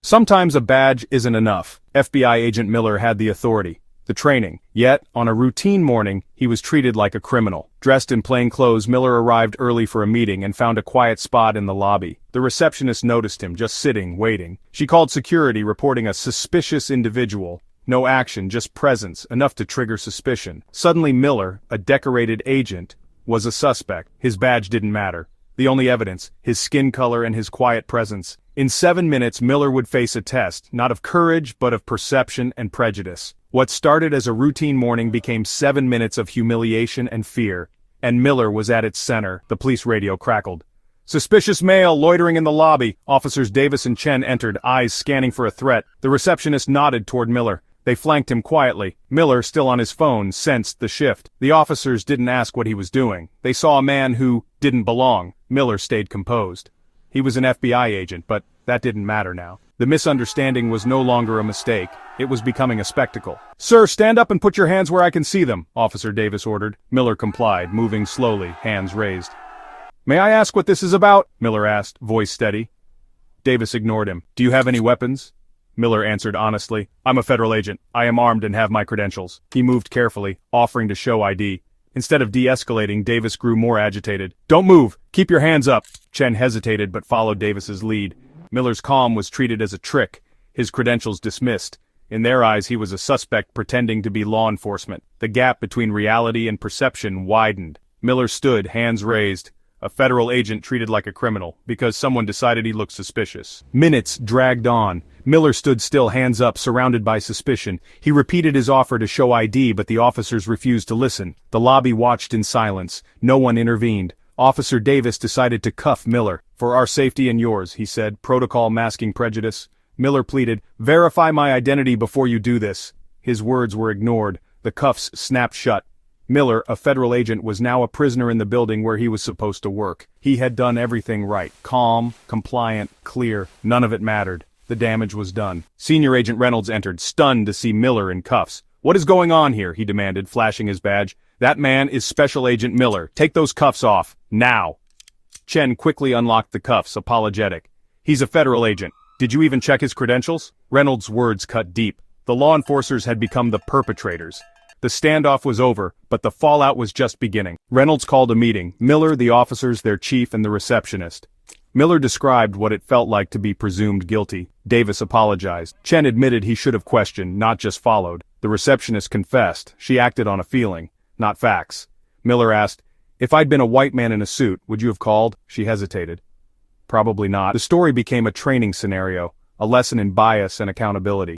Sometimes a badge isn't enough. FBI agent Miller had the authority, the training. Yet, on a routine morning, he was treated like a criminal. Dressed in plain clothes, Miller arrived early for a meeting and found a quiet spot in the lobby. The receptionist noticed him, just sitting, waiting. She called security, reporting a suspicious individual. No action, just presence, enough to trigger suspicion. Suddenly Miller, a decorated agent, was a suspect. His badge didn't matter. The only evidence, his skin color and his quiet presence. In 7 minutes, Miller would face a test, not of courage, but of perception and prejudice. What started as a routine morning became 7 minutes of humiliation and fear, and Miller was at its center. The police radio crackled. "Suspicious male loitering in the lobby." Officers Davis and Chen entered, eyes scanning for a threat. The receptionist nodded toward Miller. They flanked him quietly. Miller, still on his phone, sensed the shift. The officers didn't ask what he was doing. They saw a man who didn't belong. Miller stayed composed. He was an FBI agent, but that didn't matter now. The misunderstanding was no longer a mistake. It was becoming a spectacle. "Sir, stand up and put your hands where I can see them," Officer Davis ordered. Miller complied, moving slowly, hands raised. "May I ask what this is about?" Miller asked, voice steady. Davis ignored him. "Do you have any weapons?" Miller answered honestly. "I'm a federal agent. I am armed and have my credentials." He moved carefully, offering to show ID. Instead of de-escalating, Davis grew more agitated. "Don't move! Keep your hands up!" Chen hesitated but followed Davis's lead. Miller's calm was treated as a trick, his credentials dismissed. In their eyes he was a suspect pretending to be law enforcement. The gap between reality and perception widened. Miller stood, hands raised. A federal agent treated like a criminal, because someone decided he looked suspicious. Minutes dragged on. Miller stood still, hands up, surrounded by suspicion. He repeated his offer to show ID, but the officers refused to listen. The lobby watched in silence. No one intervened. Officer Davis decided to cuff Miller. "For our safety and yours," he said, protocol masking prejudice. Miller pleaded, "Verify my identity before you do this." His words were ignored. The cuffs snapped shut. Miller, a federal agent, was now a prisoner in the building where he was supposed to work. He had done everything right. Calm, compliant, clear. None of it mattered. The damage was done. Senior Agent Reynolds entered, stunned to see Miller in cuffs. "What is going on here?" he demanded, flashing his badge. "That man is Special Agent Miller. Take those cuffs off. Now." Chen quickly unlocked the cuffs, apologetic. "He's a federal agent. Did you even check his credentials?" Reynolds' words cut deep. The law enforcers had become the perpetrators. The standoff was over, but the fallout was just beginning. Reynolds called a meeting. Miller, the officers, their chief, and the receptionist. Miller described what it felt like to be presumed guilty. Davis apologized. Chen admitted he should have questioned, not just followed. The receptionist confessed. She acted on a feeling, not facts. Miller asked, "If I'd been a white man in a suit, would you have called?" She hesitated. "Probably not." The story became a training scenario, a lesson in bias and accountability.